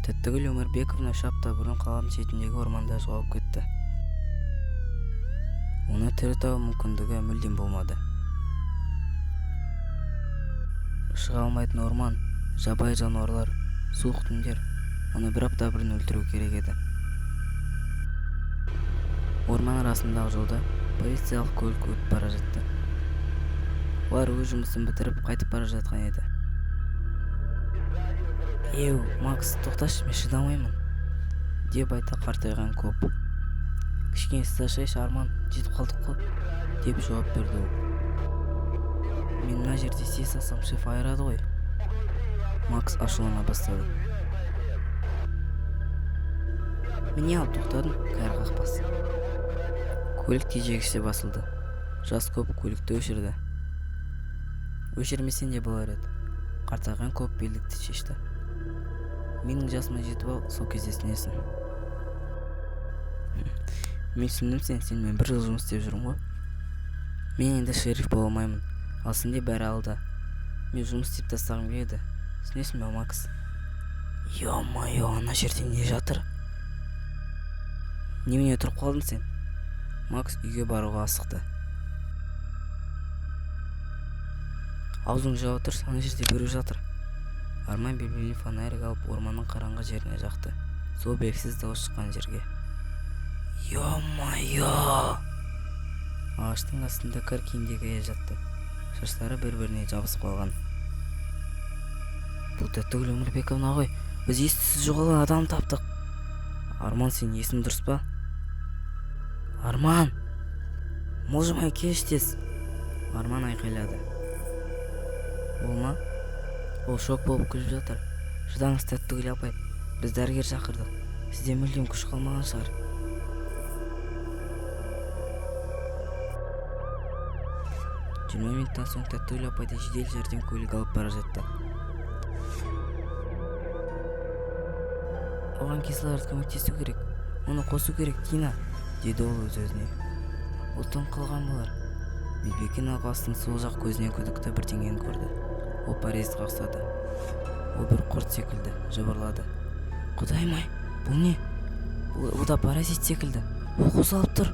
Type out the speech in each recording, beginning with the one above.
Тәттігүл Өмірбековна үш апта бұрын қаланың шетіндегі орманда жоғалып кетті. Оны тірі табу мүмкіндігі мүлдем болмады. Шыға алмайтын орман, жабайы жануарлар, суық түндер оны бір апта бұрын өлтіру керек еді. Орман арасындағы жолда полициялық көлік өтіп бара жатты. Олар өз жұмысын бітіріп қайтып бара жатқан еді. «Еу, Макс, тоқташы, мен шыдамаймын», деп айта қартайған көп. «Кішкене сыздашайшы, Арман, жетіп қалдық қой», деп жауап берді ол. «Мен мына жерде сие салсам, шеф айырады ғой». Макс ашулана бастады. «Міне алып тоқтадым, кәрі қақпас». Көлік тежегіште басылды. Жас көп көлікті өшірді. Өшірмесен де болар еді. Қартайған көп белдікті шешті. «Менің жасыма жетіп ал, сол кезде сінесің». «Мен түсіндім, сенмен бір жыл жұмыс істеп жүрмін ғой. Мен енді шериф бола алмаймын, ал сенде бәрі алда. Мен жұмыс істеп тастағым келеді. Түсінесің бе, Макс?» «Ё-моё, ана жерде не жатыр?» «Немене тұрып қалдың сен?» Макс үйге баруға асықты. «Аузың жауып тұр, ана жерде біреу жатыр». Арман белбеуіне фонарик алып орманның қараңғы жеріне жақты. Сол белгісіз дауыс шыққан жерге. «Ё-моё!» Ағаштың астында кір киімдегі әйел жатты. Шаштары бір-біріне жабысып қалған. «Бұл Тәттігүл Өмірбековна ғой, біз ес-түссіз жоғалған адам таптық». «Арман, сен есің дұрыс па?» «Арман! Мылжымай келші тез!» Арман айқайлады. «Болма?» Ол шок болып күліп жатыр. «Шыдаңыз, Тәттігүл апай, біз дәрігер шақырдық. Сізде мүлдем күш қалмаған шығар». «20 минуттан соң Тәттігүл апайды жедел жәрдем көлігі алып бара жатты. Оған кислород көмектесу керек. Оны қосу керек, Тина», деді ол өз-өзіне. Ол тоң қалған болар. Медбике науқастың сол жақ көзінен күдікті бірдеңені көрді. Ол паразитқа ұқсады. Ол бір құрт секілді жыбырлады. «Құдайым-ай, бұл не? Бұл да паразит секілді. Ол қосылып тұр».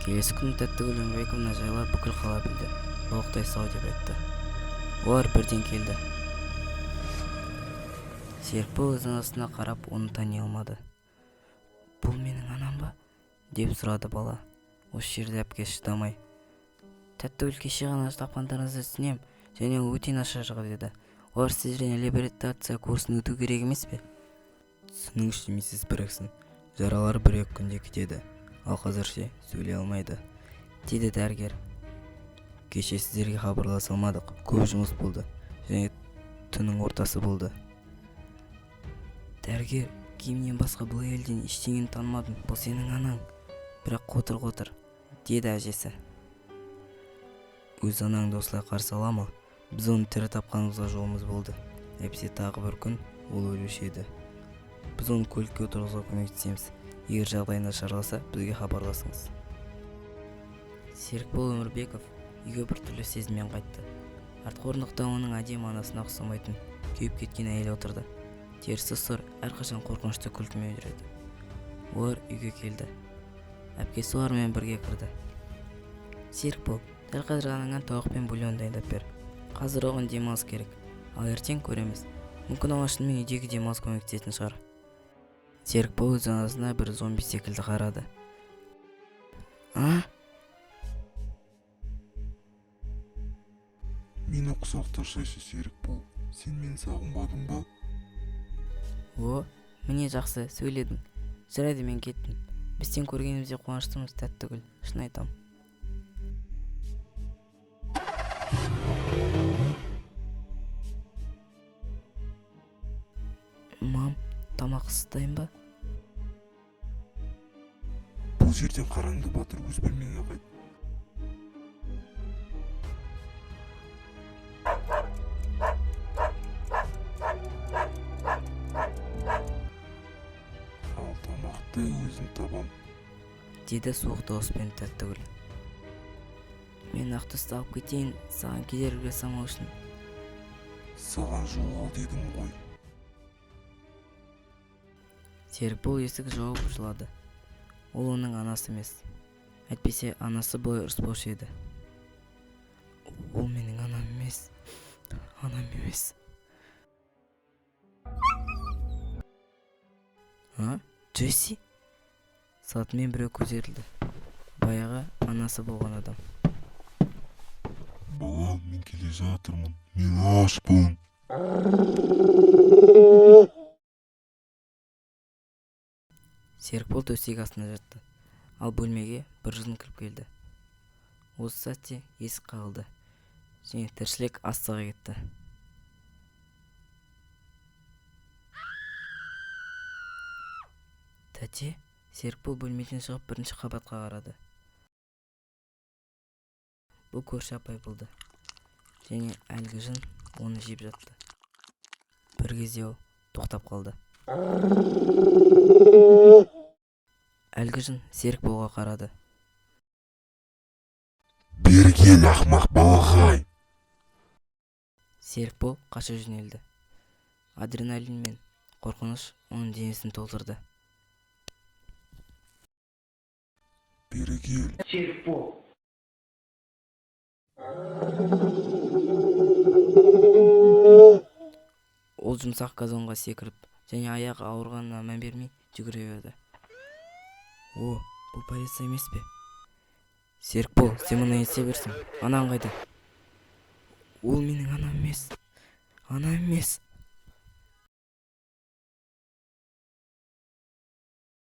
Келесі күні Тәттігүл Өмірбековна жайлар бүкіл қала білді. «Толықтай сау» деп айтты. Олар бірден келді. Серікбол өз анасына қарап, оны тани алмады. «Бұл менің анам ба?» деп сұрады бала. Осы жерде әпкесі шыдамай. «Тәттігүл, кеше ғана тапқандарыңызды түсінем, және ол өте нашар деді. Олар сіздерден реабилитация курсын өту керек емес пе?» «Түсініңізші, миссис Брэксон, жаралар 1-2 күнде кетеді, ал қазірше сөйлей алмайды», деді дәрігер. «Кеше сіздерге хабарласа алмадық, көп жұмыс болды, және түннің ортасы болды». «Дәрігер, киімнен басқа бұл әйелден ештеңені танымадым, бұл сенің анаң». «Бірақ қотыр», деді әжесі. «Өз анаңды осылай қарсы ала ма? Біз оны тірі тапқанымызға жолымыз болды. Әйтпесе тағы бір күн ол өлуші еді. Біз оны көлікке отырғызуға көмектесеміз. Егер жағдайы нашарласа, бізге хабарласыңыз». Серікбол Өмірбеков үйге бір түрлі сезіммен қайтты. Артқы орындықта оның әдемі анасына ұқсамайтын күйіп кеткен әйел отырды. Терісі сұр, әрқашан қорқынышты күлкімен жүреді. Олар үйге келді. Әпкесі олармен бірге кірді. «Серікбол, дәл қазір анаңнан тауық пен бульон дайындап бер. Қазір оған демалыс керек, ал ертең көреміз. Мүмкін оған шынымен үйдегі демалыс көмектесетін шығар». Серікбол өз анасына бір зомби секілді қарады. «А?» «Мені құшақтасайшы, Серікбол, сен мені сағынбадың ба?» «О, міне жақсы, сөйледің. Жарайды, мен кеттім. Біз сен көргенімізде қуаныштымыз, Тәттігүл, шын айтам». «Мам, тамақ ысытайын ба?» «Бұл жерден қараңды батыр, өз бөлмеңе қайт». уақытта өзін табам. деді суық дауыспен Тәттігүл. Мен Ақтөсті алып кетейін, саған кедергі жасамау үшін. Саған жоғал дедім ғой. Серікбол есік жауып жылады. Ол оның анасы емес. Әйтпесе анасы бойы ұрыспаушы еді. Ол менің анам емес. Анам емес. Джесси? Сатымен біреу көтерілді. Баяғы анасы болған адам. Балам, мен келе жатырмын. Мен ашпын. Серікбол төсек астына жатты. Ал бөлмеге бір жын кіріп келді. Осы сәтте есік қағылды. Және тіршілік астыға кетті. Тәте, Серікбол бөлмеден шығып бірінші қабатқа қарады. Бұл көрші апай болды. Және әлгі жын оны жеп жатты. Бір кезде ол тоқтап қалды. Әлгі жын Серікболға қарады. Бері кел, ақымақ балағай. Серікбол қаша жөнелді. Адреналин мен қорқыныш оның денесін толтырды. Бері кел. Серікбол. Ол жұмсақ газонға секіріп, және аяғы ауырғанына мән бермей жүгіре берді. О, бұл полиция емес пе? Серікбол, сен мұны есе берсің. Анаң қайда? Ол менің анам емес. Анам емес.